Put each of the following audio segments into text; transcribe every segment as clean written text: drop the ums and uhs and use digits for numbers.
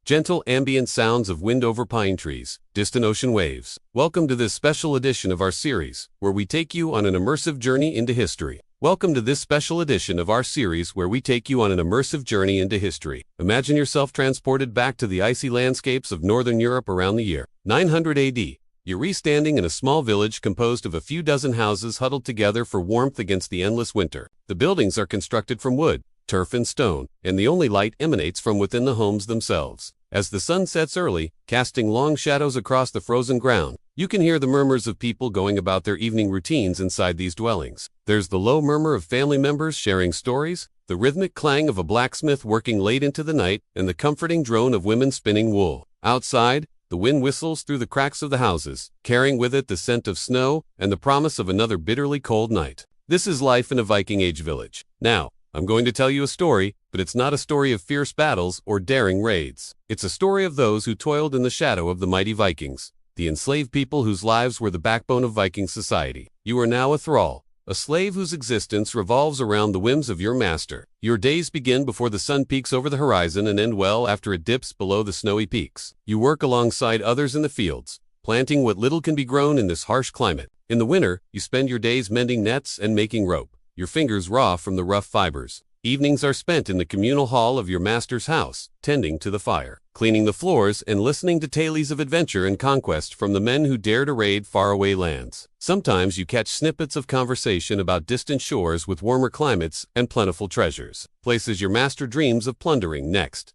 gentle ambient sounds of wind over pine trees, distant ocean waves. Welcome to this special edition of our series, where we take you on an immersive journey into history. Welcome to this special edition of our series where we take you on an immersive journey into history. Imagine yourself transported back to the icy landscapes of northern Europe around the year 900 AD. You're standing in a small village composed of a few dozen houses huddled together for warmth against the endless winter. The buildings are constructed from wood, turf and stone, and the only light emanates from within the homes themselves. As the sun sets early, casting long shadows across the frozen ground, you can hear the murmurs of people going about their evening routines inside these dwellings. There's the low murmur of family members sharing stories, the rhythmic clang of a blacksmith working late into the night, and the comforting drone of women spinning wool. Outside, the wind whistles through the cracks of the houses, carrying with it the scent of snow and the promise of another bitterly cold night. This is life in a Viking Age village. Now, I'm going to tell you a story, but it's not a story of fierce battles or daring raids. It's a story of those who toiled in the shadow of the mighty Vikings, the enslaved people whose lives were the backbone of Viking society. You are now a thrall, a slave whose existence revolves around the whims of your master. Your days begin before the sun peaks over the horizon and end well after it dips below the snowy peaks. You work alongside others in the fields, planting what little can be grown in this harsh climate. In the winter, you spend your days mending nets and making rope, your fingers raw from the rough fibers. Evenings are spent in the communal hall of your master's house, tending to the fire, cleaning the floors, and listening to tales of adventure and conquest from the men who dare to raid faraway lands. Sometimes you catch snippets of conversation about distant shores with warmer climates and plentiful treasures, places your master dreams of plundering next.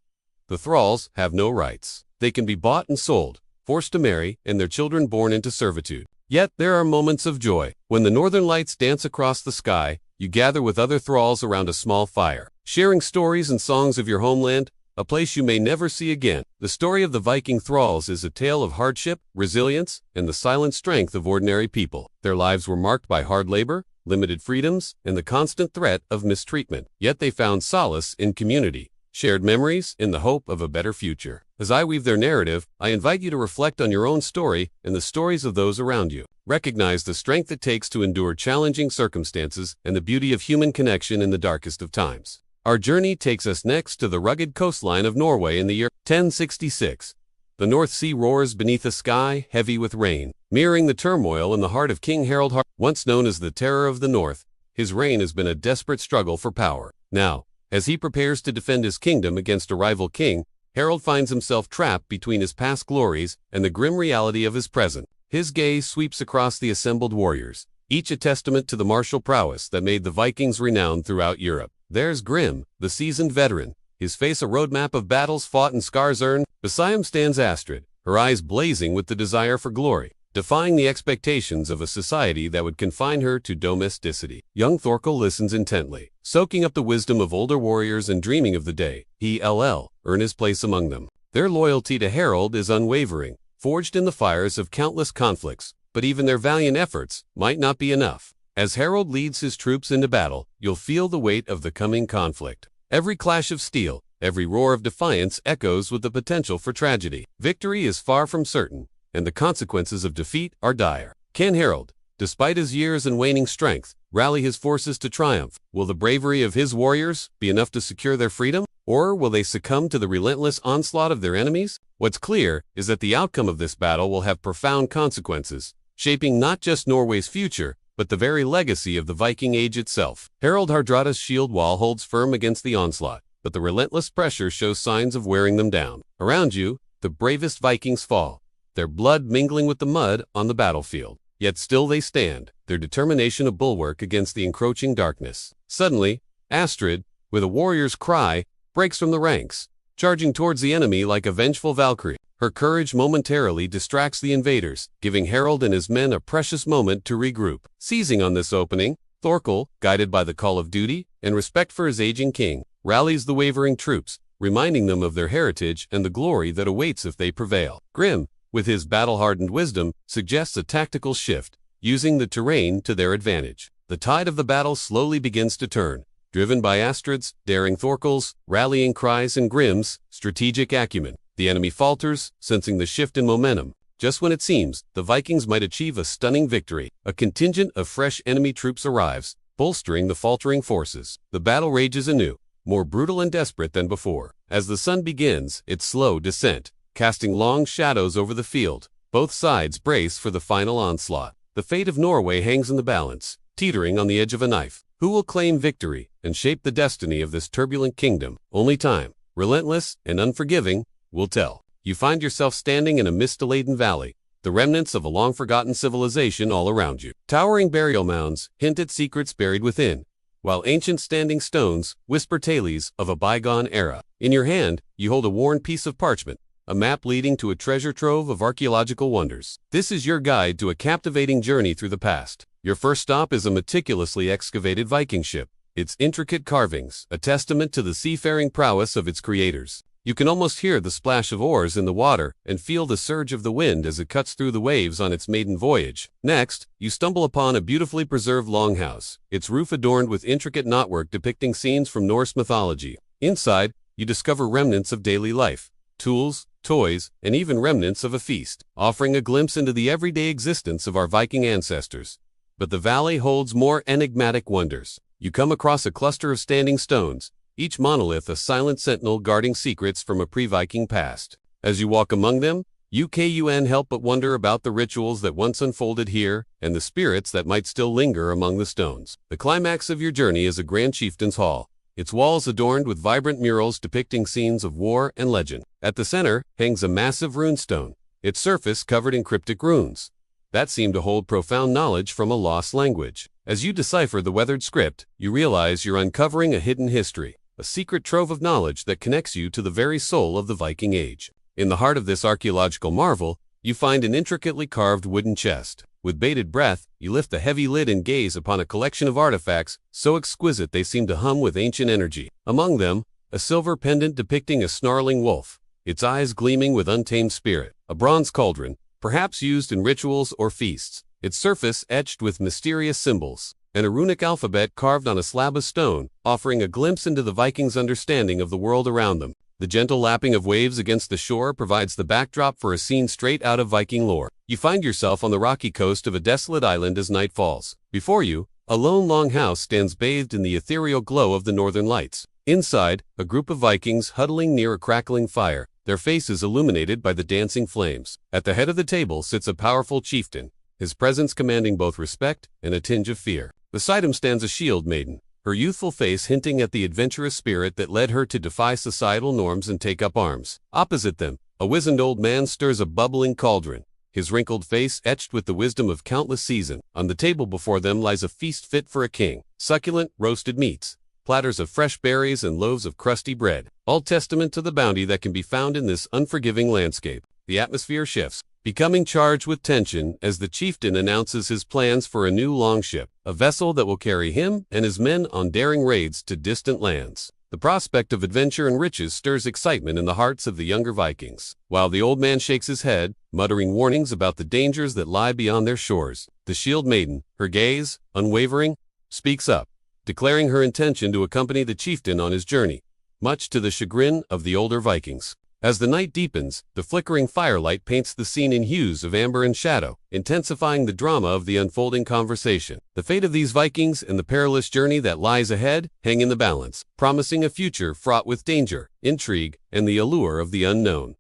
The thralls have no rights. They can be bought and sold, forced to marry, and their children born into servitude. Yet there are moments of joy. When the northern lights dance across the sky, you gather with other thralls around a small fire, sharing stories and songs of your homeland, a place you may never see again. The story of the Viking thralls is a tale of hardship, resilience, and the silent strength of ordinary people. Their lives were marked by hard labor, limited freedoms, and the constant threat of mistreatment. Yet they found solace in community, shared memories, and the hope of a better future. As I weave their narrative, I invite you to reflect on your own story and the stories of those around you. Recognize the strength it takes to endure challenging circumstances and the beauty of human connection in the darkest of times. Our journey takes us next to the rugged coastline of Norway in the year 1066. The North Sea roars beneath a sky heavy with rain, mirroring the turmoil in the heart of King Harald Hardrada. Once known as the Terror of the North, his reign has been a desperate struggle for power. Now, as he prepares to defend his kingdom against a rival king, Harald finds himself trapped between his past glories and the grim reality of his present. His gaze sweeps across the assembled warriors, each a testament to the martial prowess that made the Vikings renowned throughout Europe. There's Grim, the seasoned veteran, his face a roadmap of battles fought and scars earned. Beside him stands Astrid, her eyes blazing with the desire for glory, defying the expectations of a society that would confine her to domesticity. Young Thorkel listens intently, soaking up the wisdom of older warriors and dreaming of the day he'll earn his place among them. Their loyalty to Harald is unwavering, forged in the fires of countless conflicts, but even their valiant efforts might not be enough. As Harald leads his troops into battle, you'll feel the weight of the coming conflict. Every clash of steel, every roar of defiance echoes with the potential for tragedy. Victory is far from certain, and the consequences of defeat are dire. Can Harald, despite his years and waning strength, rally his forces to triumph? Will the bravery of his warriors be enough to secure their freedom? Or will they succumb to the relentless onslaught of their enemies? What's clear is that the outcome of this battle will have profound consequences, shaping not just Norway's future, but the very legacy of the Viking Age itself. Harald Hardrada's shield wall holds firm against the onslaught, but the relentless pressure shows signs of wearing them down. Around you, the bravest Vikings fall, their blood mingling with the mud on the battlefield. Yet still they stand, their determination a bulwark against the encroaching darkness. Suddenly, Astrid, with a warrior's cry, breaks from the ranks, charging towards the enemy like a vengeful Valkyrie. Her courage momentarily distracts the invaders, giving Harald and his men a precious moment to regroup. Seizing on this opening, Thorkel, guided by the call of duty and respect for his aging king, rallies the wavering troops, reminding them of their heritage and the glory that awaits if they prevail. Grim, with his battle-hardened wisdom, suggests a tactical shift, using the terrain to their advantage. The tide of the battle slowly begins to turn, driven by Astrid's, daring Thorkel's, rallying cries and Grim's strategic acumen. The enemy falters, sensing the shift in momentum. Just when it seems the Vikings might achieve a stunning victory, a contingent of fresh enemy troops arrives, bolstering the faltering forces. The battle rages anew, more brutal and desperate than before. As the sun begins its slow descent, casting long shadows over the field, both sides brace for the final onslaught. The fate of Norway hangs in the balance, teetering on the edge of a knife. Who will claim victory and shape the destiny of this turbulent kingdom? Only time, relentless and unforgiving, will tell. You find yourself standing in a mist-laden valley, the remnants of a long-forgotten civilization all around you. Towering burial mounds hint at secrets buried within, while ancient standing stones whisper tales of a bygone era. In your hand, you hold a worn piece of parchment, a map leading to a treasure trove of archaeological wonders. This is your guide to a captivating journey through the past. Your first stop is a meticulously excavated Viking ship, its intricate carvings a testament to the seafaring prowess of its creators. You can almost hear the splash of oars in the water and feel the surge of the wind as it cuts through the waves on its maiden voyage. Next, you stumble upon a beautifully preserved longhouse, its roof adorned with intricate knotwork depicting scenes from Norse mythology. Inside, you discover remnants of daily life, tools, toys, and even remnants of a feast, offering a glimpse into the everyday existence of our Viking ancestors. But the valley holds more enigmatic wonders. You come across a cluster of standing stones, each monolith a silent sentinel guarding secrets from a pre-Viking past. As you walk among them, you can't help but wonder about the rituals that once unfolded here and the spirits that might still linger among the stones. The climax of your journey is a grand chieftain's hall, its walls adorned with vibrant murals depicting scenes of war and legend. At the center hangs a massive runestone, its surface covered in cryptic runes that seem to hold profound knowledge from a lost language. As you decipher the weathered script, you realize you're uncovering a hidden history, a secret trove of knowledge that connects you to the very soul of the Viking Age. In the heart of this archaeological marvel, you find an intricately carved wooden chest. With bated breath, you lift the heavy lid and gaze upon a collection of artifacts so exquisite they seem to hum with ancient energy. Among them, a silver pendant depicting a snarling wolf, its eyes gleaming with untamed spirit. A bronze cauldron, perhaps used in rituals or feasts, its surface etched with mysterious symbols, and a runic alphabet carved on a slab of stone, offering a glimpse into the Vikings' understanding of the world around them. The gentle lapping of waves against the shore provides the backdrop for a scene straight out of Viking lore. You find yourself on the rocky coast of a desolate island as night falls. Before you, a lone longhouse stands bathed in the ethereal glow of the northern lights. Inside, a group of Vikings huddling near a crackling fire, their faces illuminated by the dancing flames. At the head of the table sits a powerful chieftain, his presence commanding both respect and a tinge of fear. Beside him stands a shield maiden, her youthful face hinting at the adventurous spirit that led her to defy societal norms and take up arms. Opposite them, a wizened old man stirs a bubbling cauldron, his wrinkled face etched with the wisdom of countless seasons. On the table before them lies a feast fit for a king, succulent, roasted meats, platters of fresh berries and loaves of crusty bread, all testament to the bounty that can be found in this unforgiving landscape. The atmosphere shifts, becoming charged with tension as the chieftain announces his plans for a new longship, a vessel that will carry him and his men on daring raids to distant lands. The prospect of adventure and riches stirs excitement in the hearts of the younger Vikings. While the old man shakes his head, muttering warnings about the dangers that lie beyond their shores, the shield maiden, her gaze unwavering, speaks up, declaring her intention to accompany the chieftain on his journey, much to the chagrin of the older Vikings. As the night deepens, the flickering firelight paints the scene in hues of amber and shadow, intensifying the drama of the unfolding conversation. The fate of these Vikings and the perilous journey that lies ahead hang in the balance, promising a future fraught with danger, intrigue, and the allure of the unknown.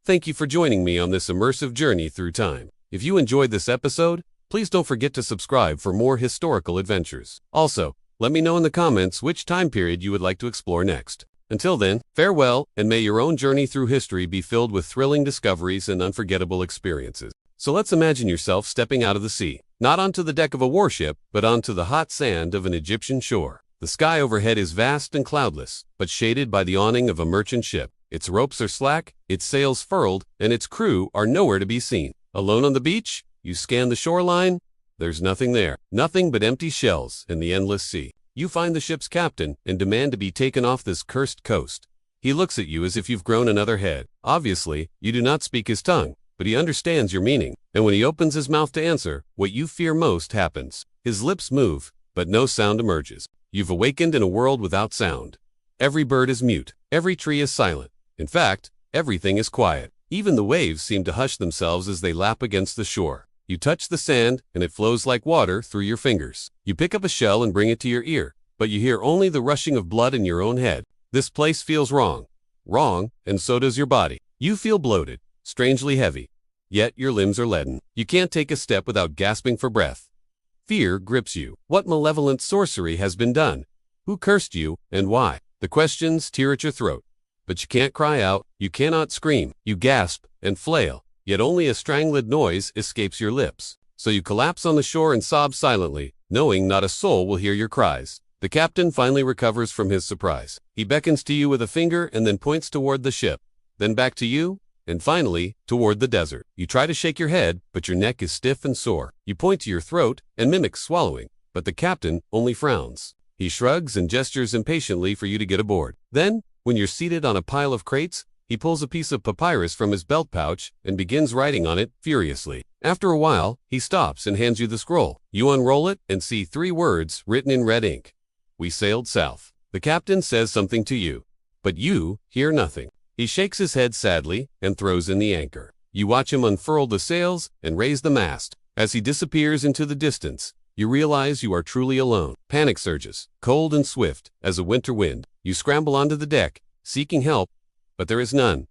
Thank you for joining me on this immersive journey through time. If you enjoyed this episode, please don't forget to subscribe for more historical adventures. Also, let me know in the comments which time period you would like to explore next. Until then, farewell, and may your own journey through history be filled with thrilling discoveries and unforgettable experiences. So let's imagine yourself stepping out of the sea, not onto the deck of a warship, but onto the hot sand of an Egyptian shore. The sky overhead is vast and cloudless, but shaded by the awning of a merchant ship. Its ropes are slack, its sails furled, and its crew are nowhere to be seen. Alone on the beach, you scan the shoreline. There's nothing there, nothing but empty shells and the endless sea. You find the ship's captain and demand to be taken off this cursed coast. He looks at you as if you've grown another head. Obviously, you do not speak his tongue, but he understands your meaning. And when he opens his mouth to answer, what you fear most happens. His lips move, but no sound emerges. You've awakened in a world without sound. Every bird is mute. Every tree is silent. In fact, everything is quiet. Even the waves seem to hush themselves as they lap against the shore. You touch the sand, and it flows like water through your fingers. You pick up a shell and bring it to your ear, but you hear only the rushing of blood in your own head. This place feels wrong. Wrong, and so does your body. You feel bloated, strangely heavy, yet your limbs are leaden. You can't take a step without gasping for breath. Fear grips you. What malevolent sorcery has been done? Who cursed you, and why? The questions tear at your throat. But you can't cry out, you cannot scream. You gasp and flail, yet only a strangled noise escapes your lips. So you collapse on the shore and sob silently, knowing not a soul will hear your cries. The captain finally recovers from his surprise. He beckons to you with a finger and then points toward the ship, then back to you, and finally, toward the desert. You try to shake your head, but your neck is stiff and sore. You point to your throat and mimic swallowing, but the captain only frowns. He shrugs and gestures impatiently for you to get aboard. Then, when you're seated on a pile of crates, he pulls a piece of papyrus from his belt pouch and begins writing on it furiously. After a while, he stops and hands you the scroll. You unroll it and see 3 words written in red ink. We sailed south. The captain says something to you, but you hear nothing. He shakes his head sadly and throws in the anchor. You watch him unfurl the sails and raise the mast. As he disappears into the distance, you realize you are truly alone. Panic surges, cold and swift as a winter wind. You scramble onto the deck, seeking help, but there is none.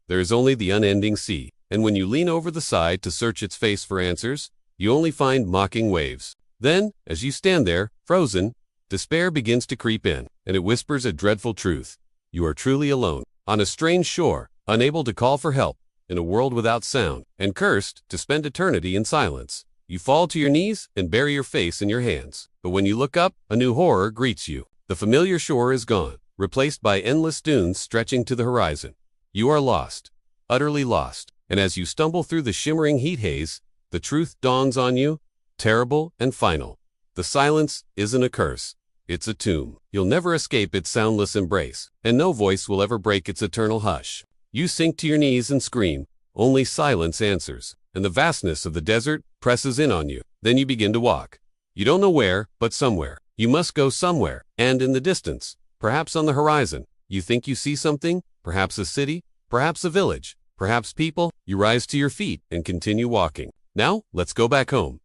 There is only the unending sea, and when you lean over the side to search its face for answers, you only find mocking waves. Then, as you stand there, frozen, despair begins to creep in, and it whispers a dreadful truth. You are truly alone, on a strange shore, unable to call for help, in a world without sound, and cursed to spend eternity in silence. You fall to your knees and bury your face in your hands. But when you look up, a new horror greets you. The familiar shore is gone, replaced by endless dunes stretching to the horizon. You are lost, utterly lost, and as you stumble through the shimmering heat haze, the truth dawns on you, terrible and final. The silence isn't a curse, it's a tomb. You'll never escape its soundless embrace, and no voice will ever break its eternal hush. You sink to your knees and scream, only silence answers, and the vastness of the desert presses in on you. Then you begin to walk. You don't know where, but somewhere. You must go somewhere, and in the distance, perhaps on the horizon, you think you see something, perhaps a city, perhaps a village, perhaps people. You rise to your feet and continue walking. Now, let's go back home.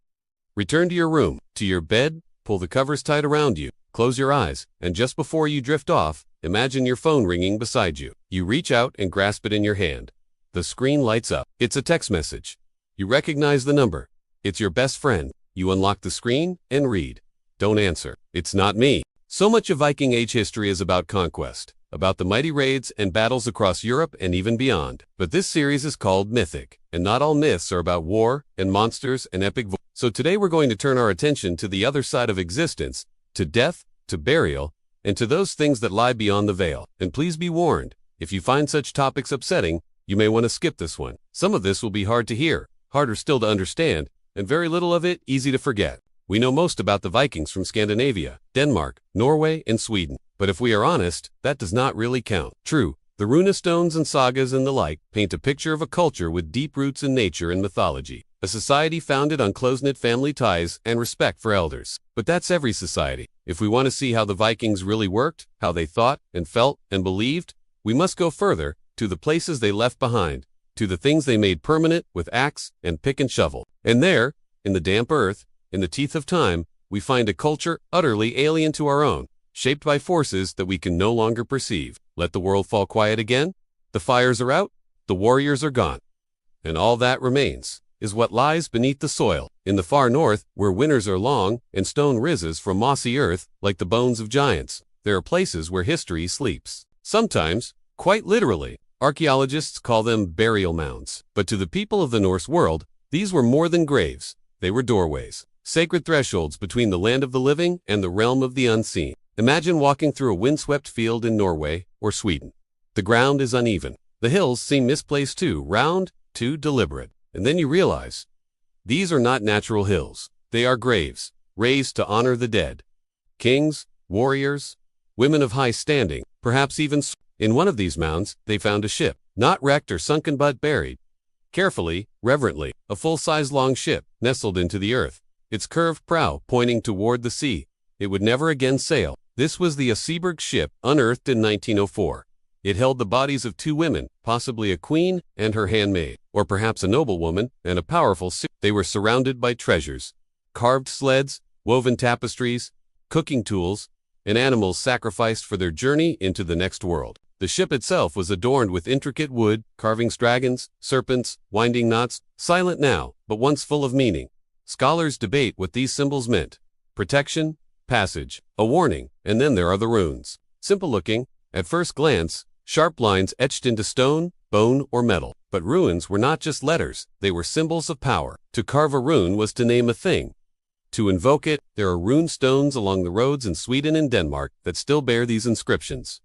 Return to your room, to your bed, pull the covers tight around you, close your eyes, and just before you drift off, imagine your phone ringing beside you. You reach out and grasp it in your hand. The screen lights up. It's a text message. You recognize the number. It's your best friend. You unlock the screen and read. Don't answer. It's not me. So much of Viking Age history is about conquest, about the mighty raids and battles across Europe and even beyond. But this series is called Mythic, and not all myths are about war and monsters and epic. So today we're going to turn our attention to the other side of existence, to death, to burial, and to those things that lie beyond the veil. And please be warned, if you find such topics upsetting, you may want to skip this one. Some of this will be hard to hear, harder still to understand, and very little of it easy to forget. We know most about the Vikings from Scandinavia, Denmark, Norway, and Sweden. But if we are honest, that does not really count. True, the runestones and sagas and the like paint a picture of a culture with deep roots in nature and mythology. A society founded on close-knit family ties and respect for elders. But that's every society. If we want to see how the Vikings really worked, how they thought and felt and believed, we must go further, to the places they left behind, to the things they made permanent with axe and pick and shovel. And there, in the damp earth, in the teeth of time, we find a culture utterly alien to our own, shaped by forces that we can no longer perceive. Let the world fall quiet again. The fires are out, the warriors are gone. And all that remains is what lies beneath the soil, in the far north, where winters are long and stone rises from mossy earth like the bones of giants. There are places where history sleeps. Sometimes, quite literally, archaeologists call them burial mounds. But to the people of the Norse world, these were more than graves. They were doorways, sacred thresholds between the land of the living and the realm of the unseen. Imagine walking through a windswept field in Norway or Sweden. The ground is uneven. The hills seem misplaced too, round, too deliberate. And then you realize, these are not natural hills. They are graves, raised to honor the dead. Kings, warriors, women of high standing, perhaps even. In one of these mounds, they found a ship, not wrecked or sunken but buried. Carefully, reverently, a full-size long ship, nestled into the earth, its curved prow pointing toward the sea. It would never again sail. This was the Seaberg ship, unearthed in 1904. It held the bodies of 2 women, possibly a queen and her handmaid, or perhaps a noblewoman and a powerful. They were surrounded by treasures, carved sleds, woven tapestries, cooking tools, and animals sacrificed for their journey into the next world. The ship itself was adorned with intricate wood, carvings, dragons, serpents, winding knots, silent now, but once full of meaning. Scholars debate what these symbols meant. Protection, passage, a warning, and then there are the runes. Simple looking, at first glance, sharp lines etched into stone, bone, or metal. But runes were not just letters, they were symbols of power. To carve a rune was to name a thing. To invoke it, there are rune stones along the roads in Sweden and Denmark that still bear these inscriptions.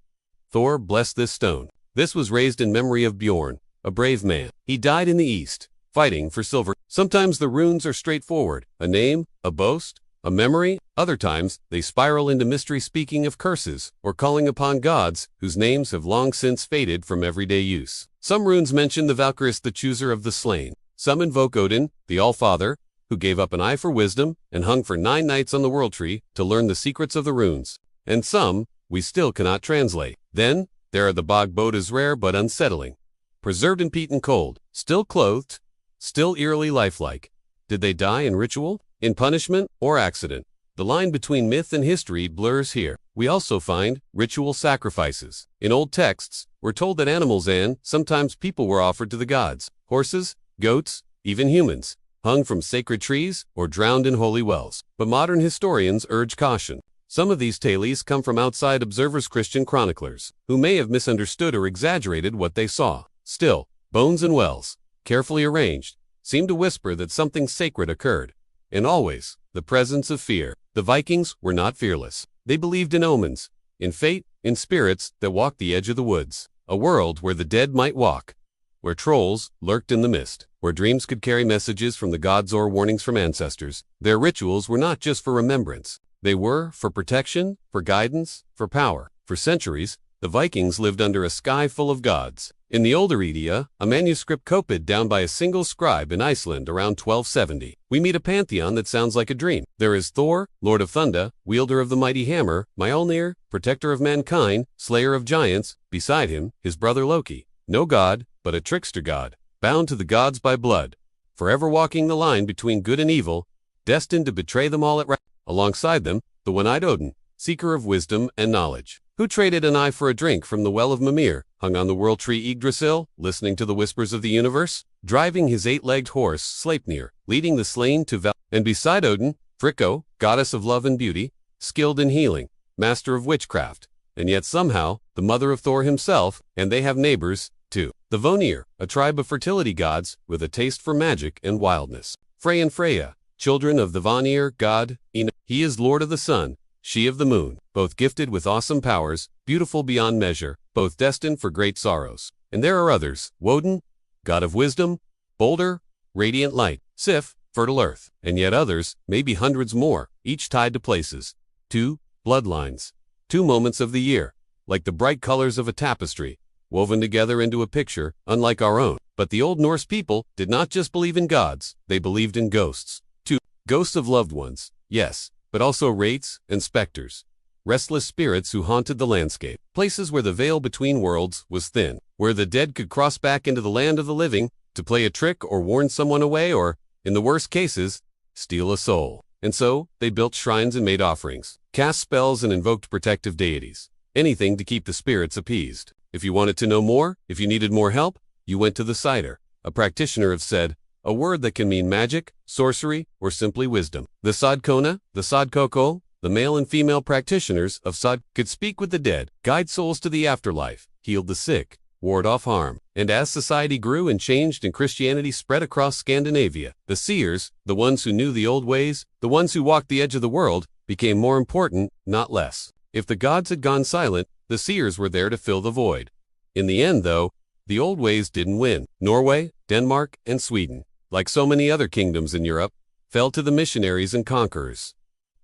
Thor blessed this stone. This was raised in memory of Bjorn, a brave man. He died in the east, fighting for silver. Sometimes the runes are straightforward, a name, a boast, a memory. Other times, they spiral into mystery, speaking of curses or calling upon gods whose names have long since faded from everyday use. Some runes mention the Valkyries, the chooser of the slain. Some invoke Odin, the All-Father, who gave up an eye for wisdom and hung for 9 nights on the world tree to learn the secrets of the runes. And some we still cannot translate. Then, there are the bog bodas, rare but unsettling. Preserved in peat and cold, still clothed, still eerily lifelike. Did they die in ritual, in punishment, or accident? The line between myth and history blurs here. We also find ritual sacrifices. In old texts, we're told that animals and sometimes people were offered to the gods. Horses, goats, even humans, hung from sacred trees or drowned in holy wells. But modern historians urge caution. Some of these tales come from outside observers, Christian chroniclers, who may have misunderstood or exaggerated what they saw. Still, bones and wells, carefully arranged, seem to whisper that something sacred occurred. And always, the presence of fear. The Vikings were not fearless. They believed in omens, in fate, in spirits that walked the edge of the woods. A world where the dead might walk, where trolls lurked in the mist, where dreams could carry messages from the gods or warnings from ancestors. Their rituals were not just for remembrance. They were for protection, for guidance, for power. For centuries, the Vikings lived under a sky full of gods. In the older Edda, a manuscript copied down by a single scribe in Iceland around 1270, we meet a pantheon that sounds like a dream. There is Thor, Lord of Thunder, wielder of the mighty hammer, Mjolnir, protector of mankind, slayer of giants. Beside him, his brother Loki, no god, but a trickster god, bound to the gods by blood, forever walking the line between good and evil, destined to betray them all at last. Alongside them, the one-eyed Odin, seeker of wisdom and knowledge, who traded an eye for a drink from the well of Mimir, hung on the world tree Yggdrasil, listening to the whispers of the universe, driving his 8-legged horse Sleipnir, leading the slain to Val. And beside Odin, Fricko, goddess of love and beauty, skilled in healing, master of witchcraft, and yet somehow the mother of Thor himself. And they have neighbors, too. The Vonir, a tribe of fertility gods with a taste for magic and wildness. Frey and Freya, children of the Vanir god, Ina. He is lord of the sun, she of the moon, both gifted with awesome powers, beautiful beyond measure, both destined for great sorrows. And there are others, Woden, god of wisdom, Boulder, radiant light, Sif, fertile earth, and yet others, maybe hundreds more, each tied to places. 2 bloodlines. 2 moments of the year, like the bright colors of a tapestry, woven together into a picture, unlike our own. But the old Norse people did not just believe in gods, they believed in ghosts. 2 ghosts of loved ones, yes, but also wraiths and specters, restless spirits who haunted the landscape, places where the veil between worlds was thin, where the dead could cross back into the land of the living to play a trick or warn someone away or, in the worst cases, steal a soul. And so, they built shrines and made offerings, cast spells and invoked protective deities, anything to keep the spirits appeased. If you wanted to know more, if you needed more help, you went to the Sider, a practitioner of said, a word that can mean magic, sorcery, or simply wisdom. The Sadkona, the Sadkoko, the male and female practitioners of Sad could speak with the dead, guide souls to the afterlife, healed the sick, ward off harm. And as society grew and changed and Christianity spread across Scandinavia, the seers, the ones who knew the old ways, the ones who walked the edge of the world, became more important, not less. If the gods had gone silent, the seers were there to fill the void. In the end, though, the old ways didn't win. Norway, Denmark, and Sweden, like so many other kingdoms in Europe, fell to the missionaries and conquerors.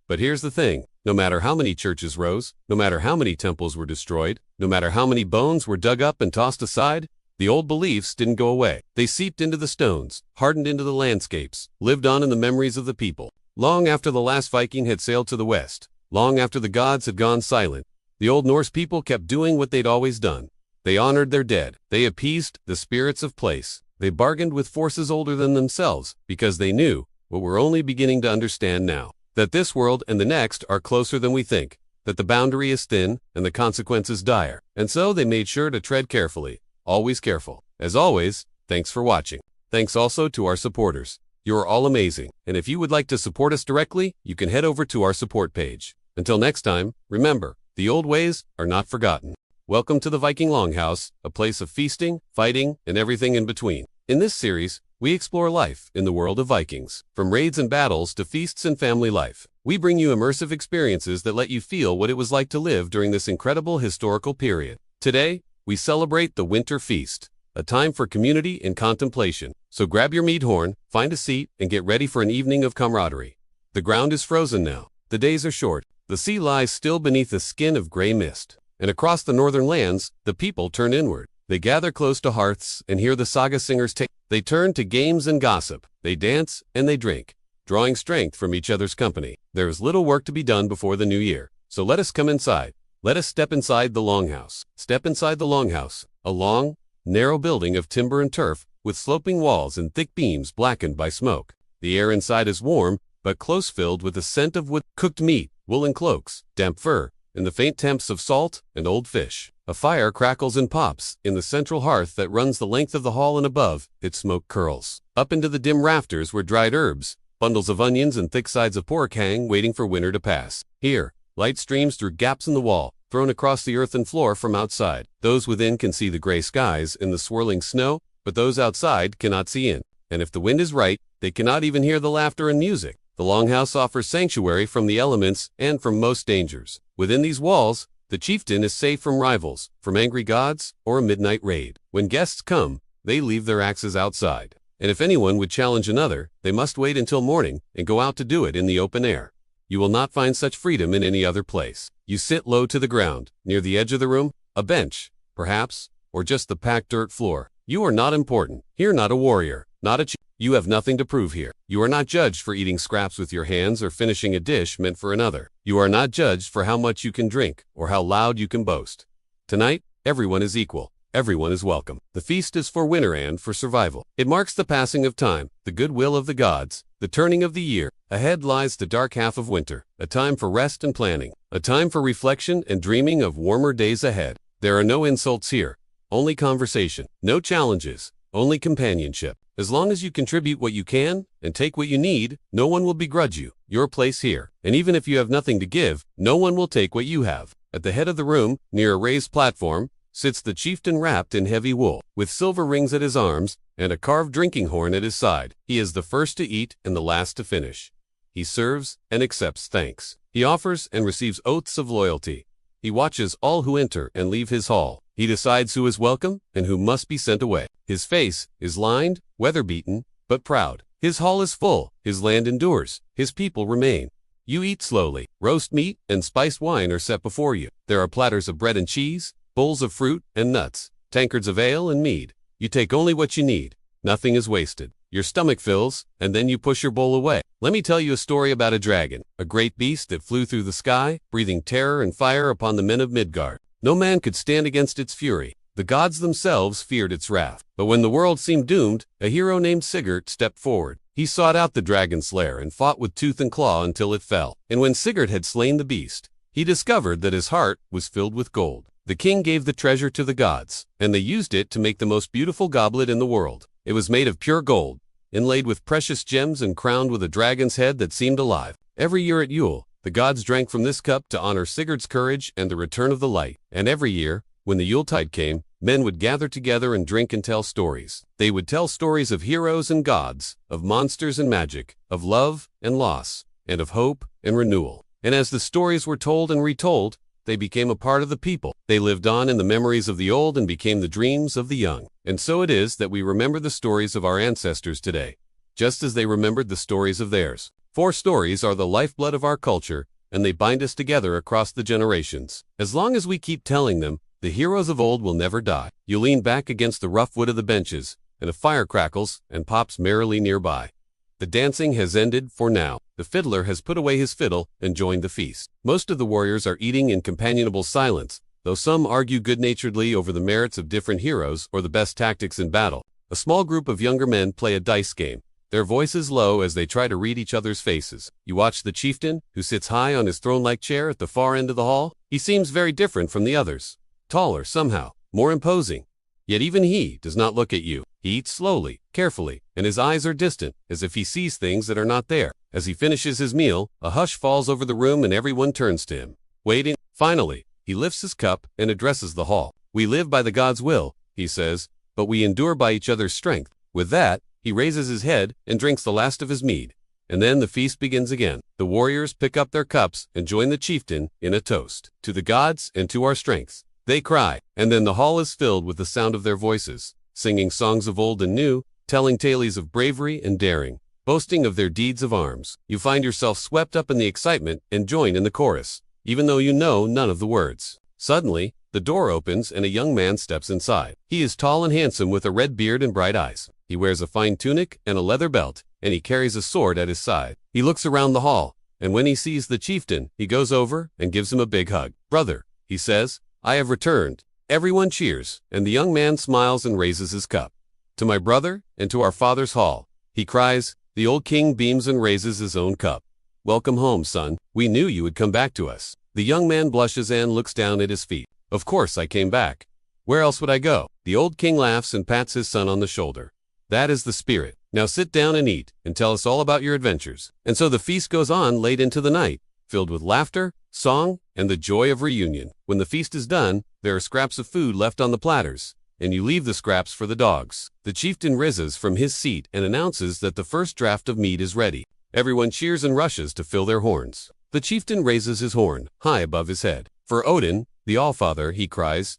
But here's the thing, no matter how many churches rose, no matter how many temples were destroyed, no matter how many bones were dug up and tossed aside, the old beliefs didn't go away. They seeped into the stones, hardened into the landscapes, lived on in the memories of the people. Long after the last Viking had sailed to the west, long after the gods had gone silent, the old Norse people kept doing what they'd always done. They honored their dead. They appeased the spirits of place. They bargained with forces older than themselves because they knew what we're only beginning to understand now, that this world and the next are closer than we think. that the boundary is thin and the consequences dire, and so they made sure to tread carefully, always careful. As always, thanks for watching. Thanks also to our supporters. You are all amazing, and if you would like to support us directly, you can head over to our support page. Until next time, remember, the old ways are not forgotten. Welcome to the Viking Longhouse, a place of feasting, fighting, and everything in between. In this series, we explore life in the world of Vikings. From raids and battles to feasts and family life, we bring you immersive experiences that let you feel what it was like to live during this incredible historical period. Today, we celebrate the Winter Feast, a time for community and contemplation. So grab your mead horn, find a seat, and get ready for an evening of camaraderie. The ground is frozen now. The days are short. The sea lies still beneath a skin of gray mist. And across the northern lands, the people turn inward. They gather close to hearths and hear the saga singers take. They turn to games and gossip. They dance and they drink, drawing strength from each other's company. There is little work to be done before the new year. So let us come inside. Let us step inside the Longhouse. Step inside the Longhouse, a long, narrow building of timber and turf with sloping walls and thick beams blackened by smoke. The air inside is warm, but close filled with the scent of wood, cooked meat, woolen cloaks, damp fur, and the faint temps of salt and old fish. A fire crackles and pops in the central hearth that runs the length of the hall, and above, its smoke curls up into the dim rafters where dried herbs, bundles of onions, and thick sides of pork hang, waiting for winter to pass. Here, light streams through gaps in the wall, thrown across the earthen floor from outside. Those within can see the gray skies and the swirling snow, but those outside cannot see in. And if the wind is right, they cannot even hear the laughter and music. The Longhouse offers sanctuary from the elements and from most dangers. Within these walls, the chieftain is safe from rivals, from angry gods, or a midnight raid. When guests come, they leave their axes outside. And if anyone would challenge another, they must wait until morning and go out to do it in the open air. You will not find such freedom in any other place. You sit low to the ground, near the edge of the room, a bench, perhaps, or just the packed dirt floor. You are not important. Here, not a warrior, not a chief. You have nothing to prove here. You are not judged for eating scraps with your hands or finishing a dish meant for another. You are not judged for how much you can drink or how loud you can boast. Tonight, everyone is equal. Everyone is welcome. The feast is for winter and for survival. It marks the passing of time, the goodwill of the gods, the turning of the year. Ahead lies the dark half of winter, a time for rest and planning, a time for reflection and dreaming of warmer days ahead. There are no insults here, only conversation, no challenges, only companionship. As long as you contribute what you can and take what you need, no one will begrudge you your place here. And even if you have nothing to give, no one will take what you have. At the head of the room, near a raised platform, sits the chieftain wrapped in heavy wool, with silver rings at his arms and a carved drinking horn at his side. He is the first to eat and the last to finish. He serves and accepts thanks. He offers and receives oaths of loyalty. He watches all who enter and leave his hall. He decides who is welcome and who must be sent away. His face is lined, weather-beaten, but proud. His hall is full. His land endures. His people remain. You eat slowly. Roast meat and spiced wine are set before you. There are platters of bread and cheese, bowls of fruit and nuts, tankards of ale and mead. You take only what you need. Nothing is wasted. Your stomach fills, and then you push your bowl away. Let me tell you a story about a dragon, a great beast that flew through the sky, breathing terror and fire upon the men of Midgard. No man could stand against its fury. The gods themselves feared its wrath. But when the world seemed doomed, a hero named Sigurd stepped forward. He sought out the dragon's lair and fought with tooth and claw until it fell. And when Sigurd had slain the beast, he discovered that his heart was filled with gold. The king gave the treasure to the gods, and they used it to make the most beautiful goblet in the world. It was made of pure gold, inlaid with precious gems and crowned with a dragon's head that seemed alive. Every year at Yule, the gods drank from this cup to honor Sigurd's courage and the return of the light. And every year, when the Yuletide came, men would gather together and drink and tell stories. They would tell stories of heroes and gods, of monsters and magic, of love and loss, and of hope and renewal. And as the stories were told and retold, they became a part of the people. They lived on in the memories of the old and became the dreams of the young. And so it is that we remember the stories of our ancestors today, just as they remembered the stories of theirs. For stories are the lifeblood of our culture, and they bind us together across the generations. As long as we keep telling them, the heroes of old will never die. You lean back against the rough wood of the benches, and a fire crackles and pops merrily nearby. The dancing has ended for now. The fiddler has put away his fiddle and joined the feast. Most of the warriors are eating in companionable silence, though some argue good-naturedly over the merits of different heroes or the best tactics in battle. A small group of younger men play a dice game. their voices low as they try to read each other's faces. You watch the chieftain, who sits high on his throne-like chair at the far end of the hall. He seems very different from the others. Taller somehow, more imposing. Yet even he does not look at you. He eats slowly, carefully, and his eyes are distant, as if he sees things that are not there. As he finishes his meal, a hush falls over the room and everyone turns to him, waiting. Finally, he lifts his cup and addresses the hall. "We live by the God's will," he says, "but we endure by each other's strength." With that, he raises his head and drinks the last of his mead. And then the feast begins again. The warriors pick up their cups and join the chieftain in a toast. "To the gods and to our strength," they cry, and then the hall is filled with the sound of their voices, singing songs of old and new, telling tales of bravery and daring, boasting of their deeds of arms. You find yourself swept up in the excitement and join in the chorus, even though you know none of the words. Suddenly, the door opens and a young man steps inside. He is tall and handsome with a red beard and bright eyes. He wears a fine tunic and a leather belt, and he carries a sword at his side. He looks around the hall, and when he sees the chieftain, he goes over and gives him a big hug. "Brother," he says, "I have returned." Everyone cheers, and the young man smiles and raises his cup. "To my brother and to our father's hall," he cries. The old king beams and raises his own cup. "Welcome home, son. We knew you would come back to us." The young man blushes and looks down at his feet. "Of course I came back. Where else would I go?" The old king laughs and pats his son on the shoulder. "That is the spirit. Now sit down and eat, and tell us all about your adventures." And so the feast goes on late into the night, filled with laughter, song, and the joy of reunion. When the feast is done, there are scraps of food left on the platters, and you leave the scraps for the dogs. The chieftain rises from his seat and announces that the first draft of mead is ready. Everyone cheers and rushes to fill their horns. The chieftain raises his horn, high above his head. "For Odin, the Allfather," he cries,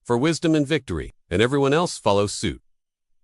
"for wisdom and victory," and everyone else follows suit.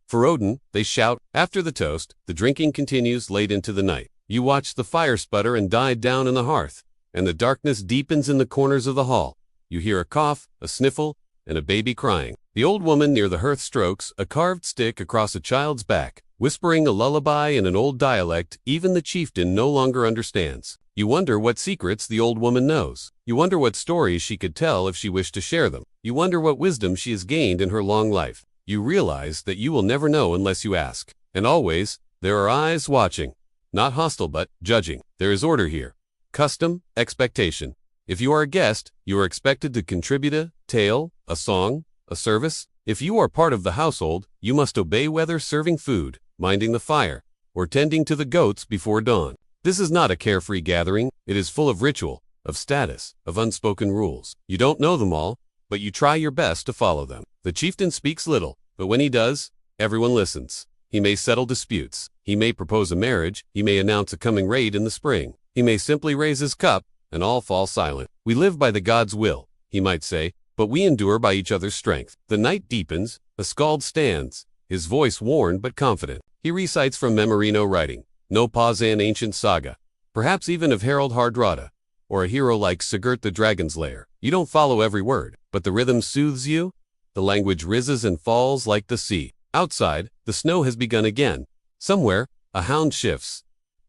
"For Odin," they shout. After the toast, the drinking continues late into the night. You watch the fire sputter and die down in the hearth, and the darkness deepens in the corners of the hall. You hear a cough, a sniffle, and a baby crying. The old woman near the hearth strokes a carved stick across a child's back, whispering a lullaby in an old dialect even the chieftain no longer understands. You wonder what secrets the old woman knows. You wonder what stories she could tell if she wished to share them. You wonder what wisdom she has gained in her long life. You realize that you will never know unless you ask. And always, there are eyes watching. Not hostile but judging. There is order here. Custom, expectation. If you are a guest, you are expected to contribute a tale, a song, a service. If you are part of the household, you must obey whether serving food, minding the fire, or tending to the goats before dawn. This is not a carefree gathering. It is full of ritual, of status, of unspoken rules. You don't know them all, but you try your best to follow them. The chieftain speaks little, but when he does, everyone listens. He may settle disputes. He may propose a marriage. He may announce a coming raid in the spring. He may simply raise his cup, and all fall silent. "We live by the God's will," he might say, "but we endure by each other's strength." The night deepens. A skald stands, his voice worn but confident. He recites from Memorino writing, no Pazan ancient saga, perhaps even of Harald Hardrada, or a hero like Sigurd the Dragon's Lair. You don't follow every word, but the rhythm soothes you. The language rises and falls like the sea. Outside, the snow has begun again. Somewhere, a hound shifts.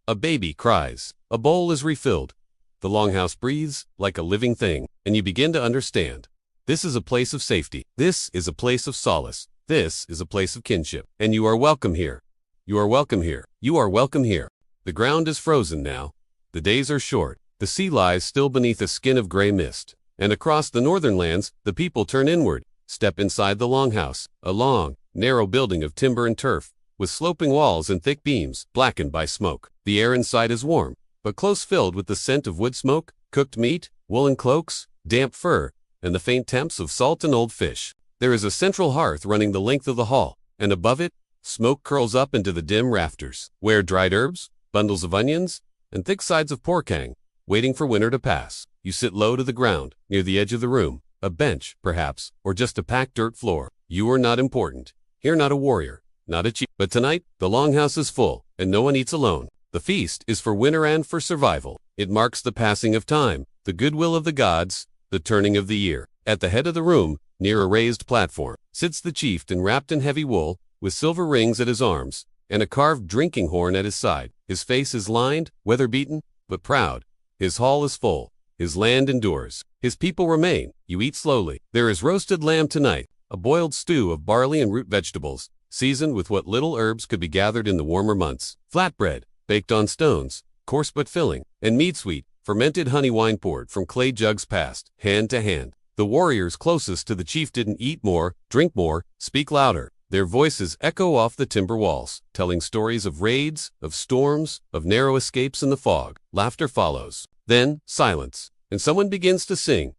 A baby cries. A bowl is refilled. The longhouse breathes like a living thing, and you begin to understand. This is a place of safety. This is a place of solace. This is a place of kinship, and you are welcome here. You are welcome here. You are welcome here. The ground is frozen now. The days are short. The sea lies still beneath a skin of gray mist. And across the northern lands, the people turn inward, step inside the longhouse, a long, narrow building of timber and turf, with sloping walls and thick beams, blackened by smoke. The air inside is warm, but close filled with the scent of wood smoke, cooked meat, woolen cloaks, damp fur, and the faint temps of salt and old fish. There is a central hearth running the length of the hall, and above it, smoke curls up into the dim rafters, where dried herbs, bundles of onions, and thick sides of pork hang, waiting for winter to pass. You sit low to the ground, near the edge of the room, a bench, perhaps, or just a packed dirt floor. You are not important. Here not a warrior, not a chief. But tonight, the longhouse is full, and no one eats alone. The feast is for winter and for survival. It marks the passing of time, the goodwill of the gods, the turning of the year. At the head of the room, near a raised platform, sits the chieftain wrapped in heavy wool, with silver rings at his arms, and a carved drinking horn at his side. His face is lined, weather-beaten, but proud. His hall is full. His land endures. His people remain. You eat slowly. There is roasted lamb tonight, a boiled stew of barley and root vegetables, seasoned with what little herbs could be gathered in the warmer months. Flatbread, baked on stones, coarse but filling, and mead sweet, fermented honey wine poured from clay jugs passed, hand to hand. The warriors closest to the chief didn't eat more, drink more, speak louder. Their voices echo off the timber walls, telling stories of raids, of storms, of narrow escapes in the fog. Laughter follows. Then, silence, and someone begins to sing.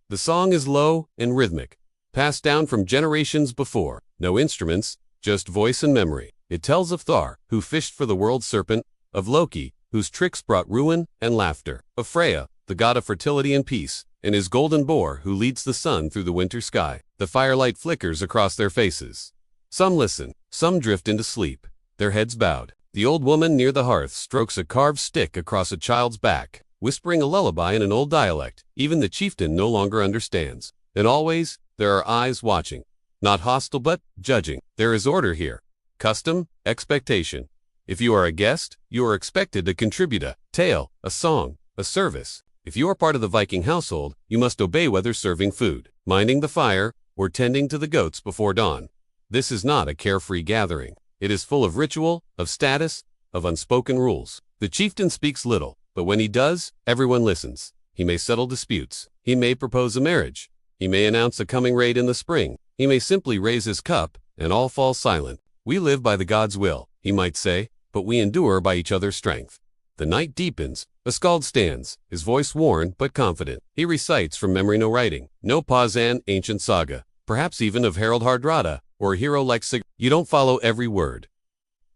The song is low and rhythmic, passed down from generations before. No instruments, just voice and memory. It tells of Thor, who fished for the world serpent, of Loki, whose tricks brought ruin and laughter, of Freya, the god of fertility and peace, and his golden boar who leads the sun through the winter sky. The firelight flickers across their faces. Some listen, some drift into sleep, their heads bowed. The old woman near the hearth strokes a carved stick across a child's back, whispering a lullaby in an old dialect. Even the chieftain no longer understands. And always, there are eyes watching. Not hostile but judging. There is order here. Custom, expectation. If you are a guest, you are expected to contribute a tale, a song, a service. If you are part of the Viking household, you must obey whether serving food, minding the fire, or tending to the goats before dawn. This is not a carefree gathering. It is full of ritual, of status, of unspoken rules. The chieftain speaks little, but when he does, everyone listens. He may settle disputes. He may propose a marriage. He may announce a coming raid in the spring. He may simply raise his cup, and all fall silent. We live by the god's will, he might say, but we endure by each other's strength. The night deepens. A skald stands, his voice worn but confident. He recites from memory, no writing, no pause, an ancient saga, perhaps even of Harald Hardrada, or a hero like Sig. You don't follow every word,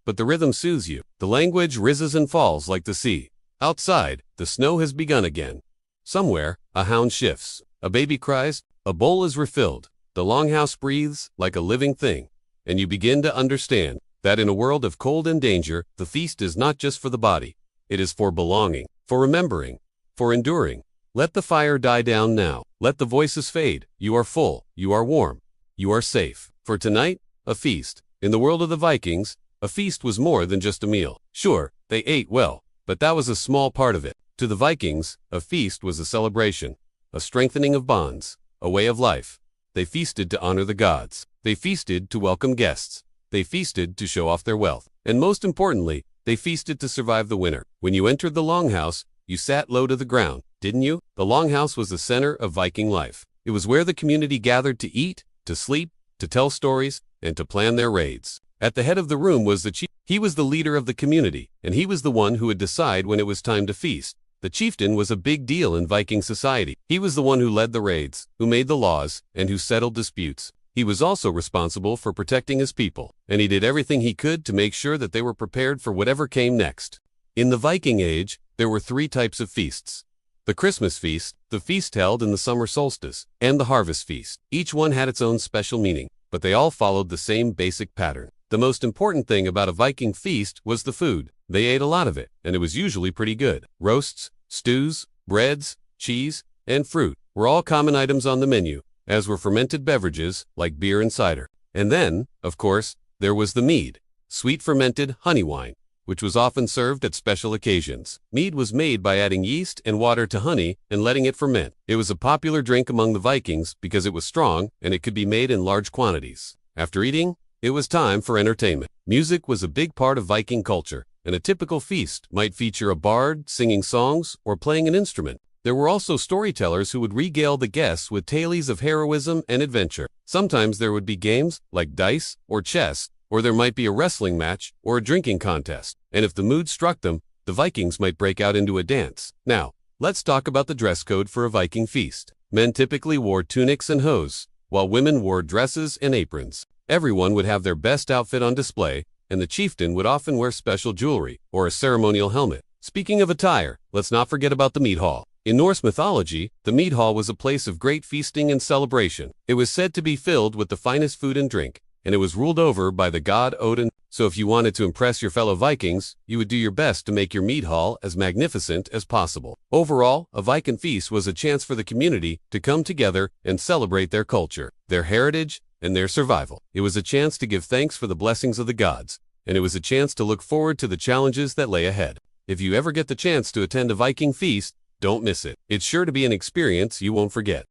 but the rhythm soothes you. The language rises and falls like the sea. Outside, the snow has begun again. Somewhere, a hound shifts. A baby cries. A bowl is refilled. The longhouse breathes like a living thing. And you begin to understand that in a world of cold and danger, the feast is not just for the body. It is for belonging, for remembering, for enduring. Let the fire die down now. Let the voices fade. You are full. You are warm. You are safe. For tonight, a feast. In the world of the Vikings, a feast was more than just a meal. Sure, they ate well, but that was a small part of it. To the Vikings, a feast was a celebration, a strengthening of bonds, a way of life. They feasted to honor the gods. They feasted to welcome guests. They feasted to show off their wealth. And most importantly, they feasted to survive the winter. When you entered the longhouse, you sat low to the ground, didn't you? The longhouse was the center of Viking life. It was where the community gathered to eat, to sleep, to tell stories, and to plan their raids. At the head of the room was the chief. He was the leader of the community, and he was the one who would decide when it was time to feast. The chieftain was a big deal in Viking society. He was the one who led the raids, who made the laws, and who settled disputes. He was also responsible for protecting his people, and he did everything he could to make sure that they were prepared for whatever came next. In the Viking Age, there were three types of feasts. The Christmas feast, the feast held in the summer solstice, and the harvest feast. Each one had its own special meaning, but they all followed the same basic pattern. The most important thing about a Viking feast was the food. They ate a lot of it, and it was usually pretty good. Roasts, stews, breads, cheese, and fruit were all common items on the menu, as were fermented beverages like beer and cider. And then, of course, there was the mead, sweet fermented honey wine, which was often served at special occasions. Mead was made by adding yeast and water to honey and letting it ferment. It was a popular drink among the Vikings because it was strong and it could be made in large quantities. After eating, it was time for entertainment. Music was a big part of Viking culture, and a typical feast might feature a bard singing songs or playing an instrument. There were also storytellers who would regale the guests with tales of heroism and adventure. Sometimes there would be games like dice or chess, or there might be a wrestling match or a drinking contest. And if the mood struck them, the Vikings might break out into a dance. Now, let's talk about the dress code for a Viking feast. Men typically wore tunics and hose, while women wore dresses and aprons. Everyone would have their best outfit on display, and the chieftain would often wear special jewelry or a ceremonial helmet. Speaking of attire, let's not forget about the mead hall. In Norse mythology, the mead hall was a place of great feasting and celebration. It was said to be filled with the finest food and drink, and it was ruled over by the god Odin. So if you wanted to impress your fellow Vikings, you would do your best to make your mead hall as magnificent as possible. Overall, a Viking feast was a chance for the community to come together and celebrate their culture, their heritage, and their survival. It was a chance to give thanks for the blessings of the gods, and it was a chance to look forward to the challenges that lay ahead. If you ever get the chance to attend a Viking feast, don't miss it. It's sure to be an experience you won't forget.